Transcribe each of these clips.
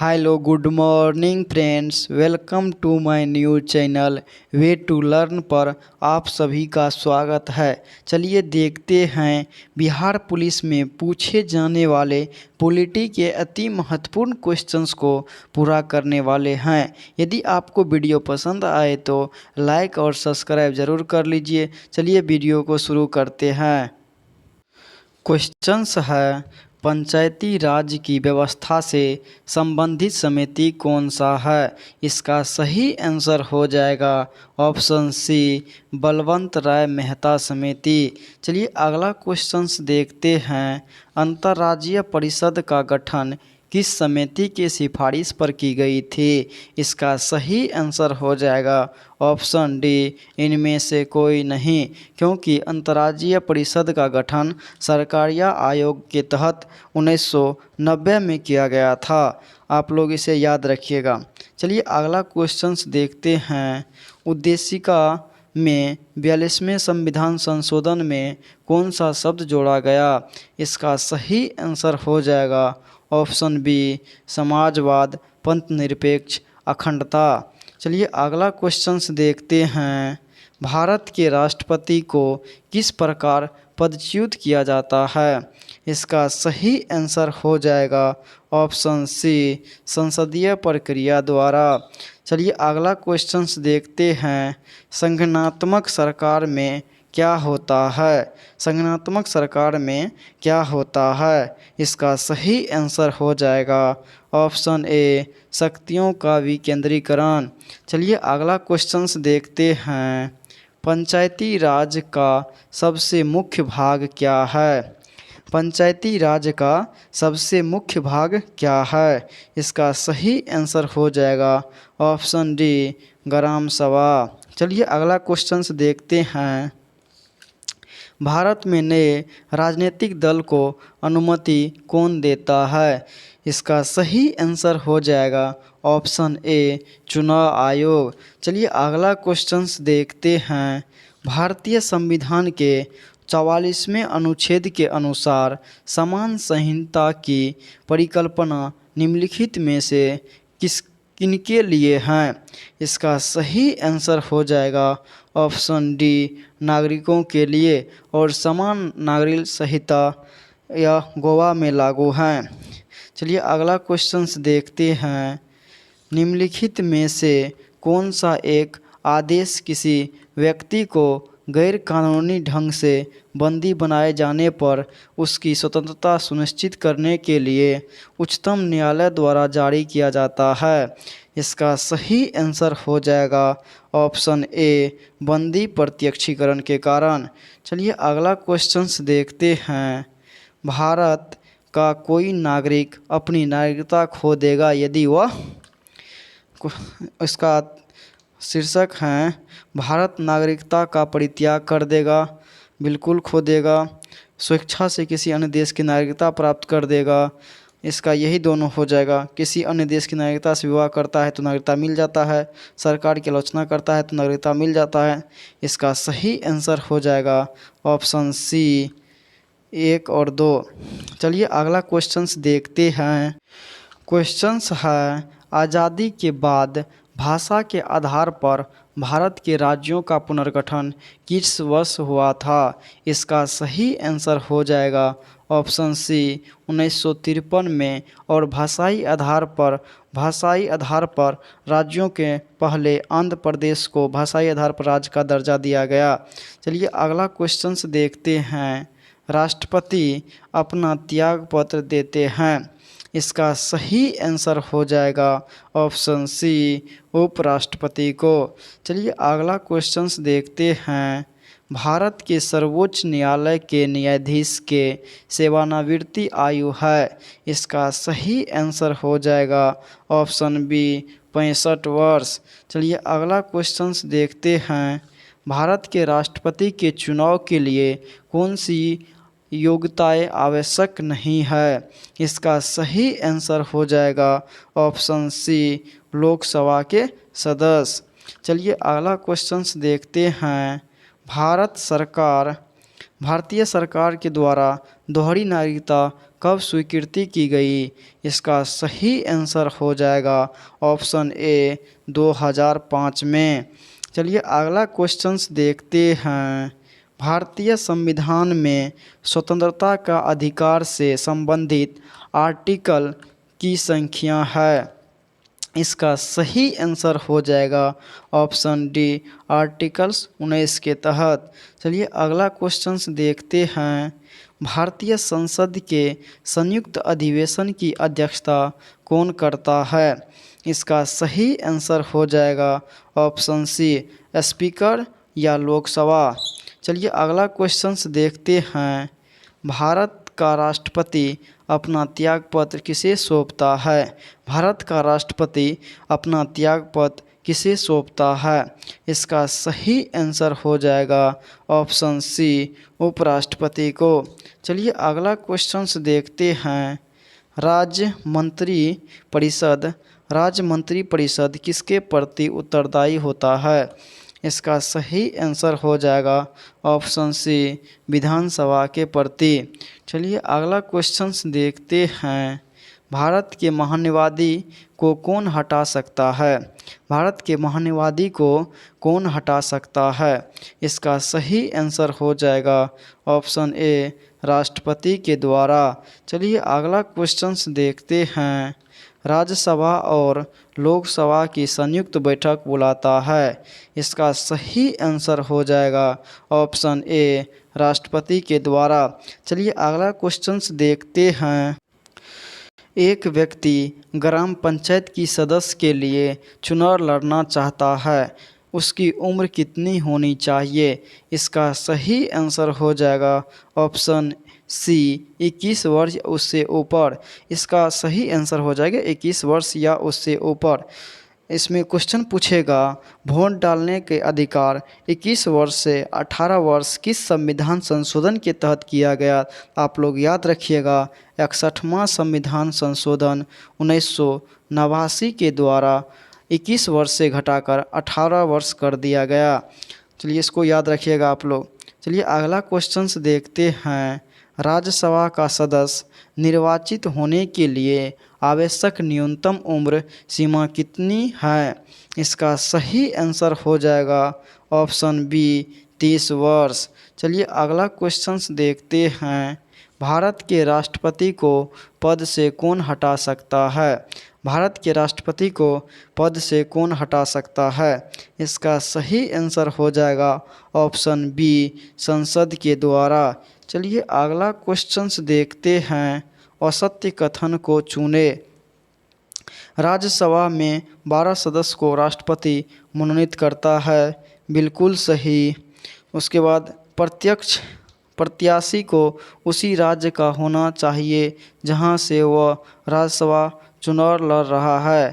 Hello good morning friends, welcome to my new channel way to learn पर आप सभी का स्वागत है। चलिए देखते हैं बिहार पुलिस में पूछे जाने वाले पॉलिटी के अति महत्वपूर्ण क्वेश्चंस को पूरा करने वाले हैं। यदि आपको वीडियो पसंद आए तो लाइक और सब्सक्राइब ज़रूर कर लीजिए। चलिए वीडियो को शुरू करते हैं। क्वेश्चंस है, पंचायती राज की व्यवस्था से संबंधित समिति कौन सा है? इसका सही आंसर हो जाएगा ऑप्शन सी, बलवंत राय मेहता समिति। चलिए अगला क्वेश्चंस देखते हैं। अंतर्राज्यीय परिषद का गठन किस समिति की सिफारिश पर की गई थी? इसका सही आंसर हो जाएगा ऑप्शन डी, इनमें से कोई नहीं, क्योंकि अंतर्राज्यीय परिषद का गठन सरकारिया आयोग के तहत 1990 में किया गया था। आप लोग इसे याद रखिएगा। चलिए अगला क्वेश्चंस देखते हैं। उद्देशिका में 42वें संविधान संशोधन में कौन सा शब्द जोड़ा गया? इसका सही आंसर हो जाएगा ऑप्शन बी, समाजवाद, पंथ निरपेक्ष, अखंडता। चलिए अगला क्वेश्चंस देखते हैं। भारत के राष्ट्रपति को किस प्रकार पदच्युत किया जाता है? इसका सही आंसर हो जाएगा ऑप्शन सी, संसदीय प्रक्रिया द्वारा। चलिए अगला क्वेश्चंस देखते हैं। संगठनात्मक सरकार में क्या होता है? संगठनात्मक सरकार में क्या होता है? इसका सही आंसर हो जाएगा ऑप्शन ए, शक्तियों का विकेंद्रीकरण। चलिए अगला क्वेश्चंस देखते हैं। पंचायती राज का सबसे मुख्य भाग क्या है? पंचायती राज का सबसे मुख्य भाग क्या है? इसका सही आंसर हो जाएगा ऑप्शन डी, ग्राम सभा। चलिए अगला क्वेश्चंस देखते हैं। भारत में नए राजनीतिक दल को अनुमति कौन देता है? इसका सही आंसर हो जाएगा ऑप्शन ए, चुनाव आयोग। चलिए अगला क्वेश्चंस देखते हैं। भारतीय संविधान के 44वें अनुच्छेद के अनुसार समान संहिता की परिकल्पना निम्नलिखित में से किनके लिए हैं? इसका सही आंसर हो जाएगा ऑप्शन डी, नागरिकों के लिए, और समान नागरिक संहिता यह गोवा में लागू हैं। चलिए अगला क्वेश्चंस देखते हैं। निम्नलिखित में से कौन सा एक आदेश किसी व्यक्ति को गैर कानूनी ढंग से बंदी बनाए जाने पर उसकी स्वतंत्रता सुनिश्चित करने के लिए उच्चतम न्यायालय द्वारा जारी किया जाता है? इसका सही आंसर हो जाएगा ऑप्शन ए, बंदी प्रत्यक्षीकरण के कारण। चलिए अगला क्वेश्चंस देखते हैं। भारत का कोई नागरिक अपनी नागरिकता खो देगा यदि वह, इसका शीर्षक है भारत नागरिकता का परित्याग कर देगा, बिल्कुल खो देगा, स्वेच्छा से किसी अन्य देश की नागरिकता प्राप्त कर देगा। इसका यही दोनों हो जाएगा। किसी अन्य देश की नागरिकता से विवाह करता है तो नागरिकता मिल जाता है, सरकार की आलोचना करता है तो नागरिकता मिल जाता है। इसका सही आंसर हो जाएगा ऑप्शन सी, 1 और 2। चलिए अगला क्वेश्चंस देखते हैं। क्वेश्चंस है, आज़ादी के बाद भाषा के आधार पर भारत के राज्यों का पुनर्गठन किस वर्ष हुआ था? इसका सही आंसर हो जाएगा ऑप्शन सी, 1953 में, और भाषाई आधार पर राज्यों के पहले आंध्र प्रदेश को भाषाई आधार पर राज्य का दर्जा दिया गया। चलिए अगला क्वेश्चंस देखते हैं। राष्ट्रपति अपना त्याग पत्र देते हैं, इसका सही आंसर हो जाएगा ऑप्शन सी, उपराष्ट्रपति को। चलिए अगला क्वेश्चंस देखते हैं। भारत के सर्वोच्च न्यायालय के न्यायाधीश के सेवानिवृत्ति आयु है? इसका सही आंसर हो जाएगा ऑप्शन बी, 65 वर्ष। चलिए अगला क्वेश्चंस देखते हैं। भारत के राष्ट्रपति के चुनाव के लिए कौन सी योग्यताएं आवश्यक नहीं है? इसका सही आंसर हो जाएगा ऑप्शन सी, लोकसभा के सदस्य। चलिए अगला क्वेश्चंस देखते हैं। भारतीय सरकार के द्वारा दोहरी नागरिकता कब स्वीकृति की गई? इसका सही आंसर हो जाएगा ऑप्शन ए 2005 में। चलिए अगला क्वेश्चंस देखते हैं। भारतीय संविधान में स्वतंत्रता का अधिकार से संबंधित आर्टिकल की संख्या है? इसका सही आंसर हो जाएगा ऑप्शन डी आर्टिकल्स 19 के तहत। चलिए अगला क्वेश्चंस देखते हैं। भारतीय संसद के संयुक्त अधिवेशन की अध्यक्षता कौन करता है? इसका सही आंसर हो जाएगा ऑप्शन सी स्पीकर या लोकसभा। चलिए अगला क्वेश्चंस देखते हैं। भारत का राष्ट्रपति अपना त्यागपत्र किसे सौंपता है? भारत का राष्ट्रपति अपना त्यागपत्र किसे सौंपता है? इसका सही आंसर हो जाएगा ऑप्शन सी उपराष्ट्रपति को। चलिए अगला क्वेश्चंस देखते हैं। राज्य मंत्री परिषद किसके प्रति उत्तरदायी होता है? इसका सही आंसर हो जाएगा ऑप्शन सी विधानसभा के प्रति। चलिए अगला क्वेश्चंस देखते हैं। भारत के महान्यवादी को कौन हटा सकता है? भारत के महान्यवादी को कौन हटा सकता है? इसका सही आंसर हो जाएगा ऑप्शन ए राष्ट्रपति के द्वारा। चलिए अगला क्वेश्चंस देखते हैं। राज्यसभा और लोकसभा की संयुक्त बैठक बुलाता है? इसका सही आंसर हो जाएगा ऑप्शन ए राष्ट्रपति के द्वारा। चलिए अगला क्वेश्चंस देखते हैं। एक व्यक्ति ग्राम पंचायत की सदस्य के लिए चुनाव लड़ना चाहता है, उसकी उम्र कितनी होनी चाहिए? इसका सही आंसर हो जाएगा ऑप्शन सी 21 वर्ष या उससे ऊपर। इसका सही आंसर हो जाएगा 21 वर्ष या उससे ऊपर। इसमें क्वेश्चन पूछेगा वोट डालने के अधिकार 21 वर्ष से 18 वर्ष किस संविधान संशोधन के तहत किया गया? आप लोग याद रखिएगा 61वां संविधान संशोधन 1989 के द्वारा 21 वर्ष से घटाकर 18 वर्ष कर दिया गया। चलिए इसको याद रखिएगा आप लोग। चलिए अगला क्वेश्चंस देखते हैं। राज्यसभा का सदस्य निर्वाचित होने के लिए आवश्यक न्यूनतम उम्र सीमा कितनी है? इसका सही आंसर हो जाएगा ऑप्शन बी 30 वर्ष। चलिए अगला क्वेश्चंस देखते हैं। भारत के राष्ट्रपति को पद से कौन हटा सकता है? भारत के राष्ट्रपति को पद से कौन हटा सकता है? इसका सही आंसर हो जाएगा ऑप्शन बी संसद के द्वारा। चलिए अगला क्वेश्चंस देखते हैं। असत्य कथन को चुने। राज्यसभा में 12 सदस्य को राष्ट्रपति मनोनीत करता है, बिल्कुल सही। उसके बाद प्रत्याशी को उसी राज्य का होना चाहिए जहां से वह राज्यसभा चुनाव लड़ रहा है।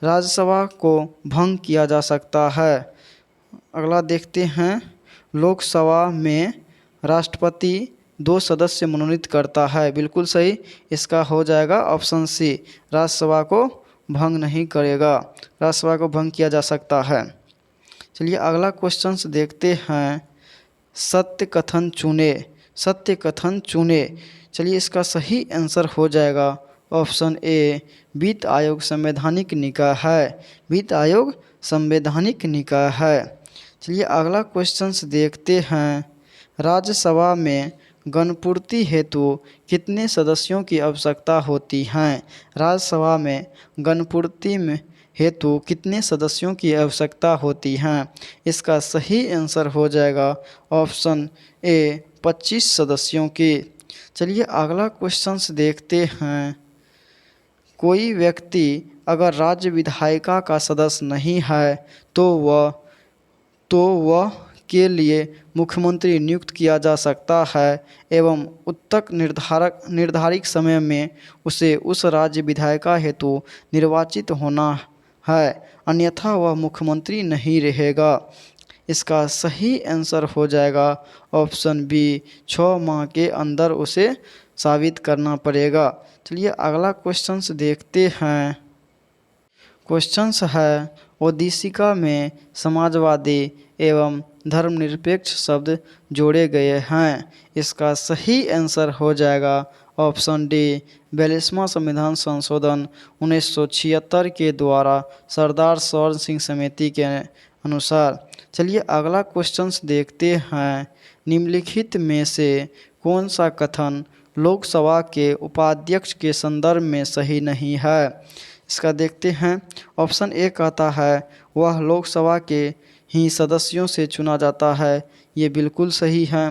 राज्यसभा को भंग किया जा सकता है। अगला देखते हैं। लोकसभा में राष्ट्रपति 2 सदस्य मनोनीत करता है, बिल्कुल सही। इसका हो जाएगा ऑप्शन सी राज्यसभा को भंग नहीं करेगा, राज्यसभा को भंग किया जा सकता है। चलिए अगला क्वेश्चंस देखते हैं। सत्य कथन चुने। सत्य कथन चुने। चलिए इसका सही आंसर हो जाएगा ऑप्शन ए वित्त आयोग संवैधानिक निकाय है, वित्त आयोग संवैधानिक निकाय है। चलिए अगला क्वेश्चंस देखते हैं। राज्यसभा में गणपूर्ति हेतु कितने सदस्यों की आवश्यकता होती है? राज्यसभा में गणपूर्ति में हेतु कितने सदस्यों की आवश्यकता होती है? इसका सही आंसर हो जाएगा ऑप्शन ए 25 सदस्यों की। चलिए अगला क्वेश्चंस देखते हैं। कोई व्यक्ति अगर राज्य विधायिका का सदस्य नहीं है तो वह के लिए मुख्यमंत्री नियुक्त किया जा सकता है एवं उक्त निर्धारित समय में उसे उस राज्य विधायिका हेतु निर्वाचित होना है, अन्यथा वह मुख्यमंत्री नहीं रहेगा। इसका सही आंसर हो जाएगा ऑप्शन बी 6 माह के अंदर उसे साबित करना पड़ेगा। चलिए अगला क्वेश्चंस देखते हैं। क्वेश्चंस है ओडिशा में समाजवादी एवं धर्मनिरपेक्ष शब्द जोड़े गए हैं। इसका सही आंसर हो जाएगा ऑप्शन डी 42वां संविधान संशोधन 1976 के द्वारा सरदार स्वर्ण सिंह समिति के अनुसार। चलिए अगला क्वेश्चन देखते हैं। निम्नलिखित में से कौन सा कथन लोकसभा के उपाध्यक्ष के संदर्भ में सही नहीं है? इसका देखते हैं। ऑप्शन ए कहता है वह लोकसभा के ही सदस्यों से चुना जाता है, ये बिल्कुल सही है।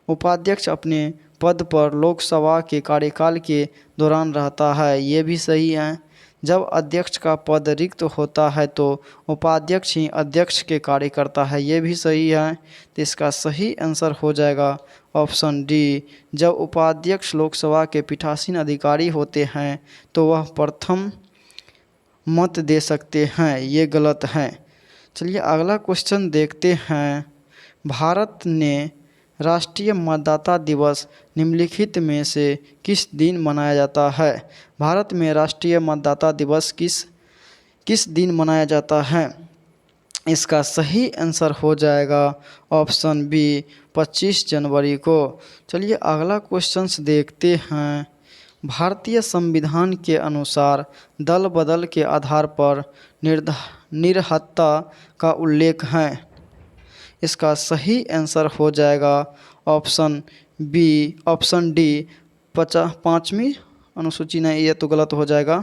उपाध्यक्ष अपने पद पर लोकसभा के कार्यकाल के दौरान रहता है, ये भी सही है। जब अध्यक्ष का पद रिक्त होता है तो उपाध्यक्ष ही अध्यक्ष के कार्य करता है, ये भी सही है। तो इसका सही आंसर हो जाएगा ऑप्शन डी। जब उपाध्यक्ष लोकसभा के पीठासीन अधिकारी होते हैं तो वह प्रथम मत दे सकते हैं, ये गलत है। चलिए अगला क्वेश्चन देखते हैं। भारत ने राष्ट्रीय मतदाता दिवस निम्नलिखित में से किस दिन मनाया जाता है? भारत में राष्ट्रीय मतदाता दिवस किस दिन मनाया जाता है? इसका सही आंसर हो जाएगा ऑप्शन बी 25 जनवरी को। चलिए अगला क्वेश्चन देखते हैं। भारतीय संविधान के अनुसार दल बदल के आधार पर निरहत्ता का उल्लेख है। इसका सही आंसर हो जाएगा ऑप्शन डी 5वीं अनुसूची। नहीं, ये तो गलत हो जाएगा।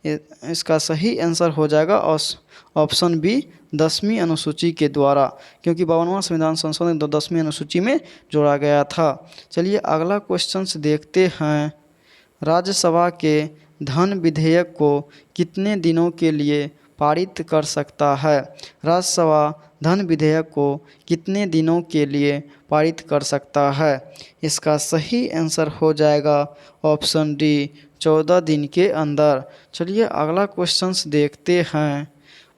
इसका सही आंसर हो जाएगा ऑप्शन बी 10वीं अनुसूची के द्वारा, क्योंकि 52वां संविधान संशोधन 10वीं अनुसूची में जोड़ा गया था। चलिए अगला क्वेश्चन देखते हैं। राज्यसभा के धन विधेयक को कितने दिनों के लिए पारित कर सकता है? राज्यसभा धन विधेयक को कितने दिनों के लिए पारित कर सकता है? इसका सही आंसर हो जाएगा ऑप्शन डी 14 दिन के अंदर। चलिए अगला क्वेश्चन देखते हैं।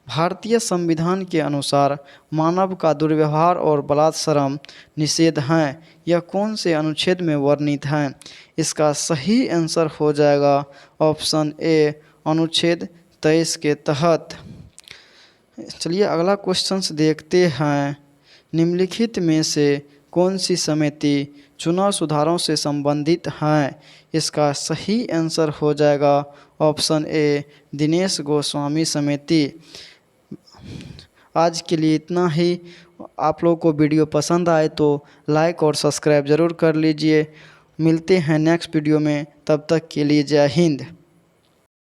भारतीय संविधान के अनुसार मानव का दुर्व्यवहार और बलात्सर्म निषेध हैं, यह कौन से अनुच्छेद में वर्णित हैं? इसका सही आंसर हो जाएगा ऑप्शन ए अनुच्छेद 23 के तहत। चलिए अगला क्वेश्चन देखते हैं। निम्नलिखित में से कौन सी समिति चुनाव सुधारों से संबंधित है? इसका सही आंसर हो जाएगा ऑप्शन ए दिनेश गोस्वामी समिति। आज के लिए इतना ही। आप लोगों को वीडियो पसंद आए तो लाइक और सब्सक्राइब ज़रूर कर लीजिए। मिलते हैं नेक्स्ट वीडियो में, तब तक के लिए जय हिंद।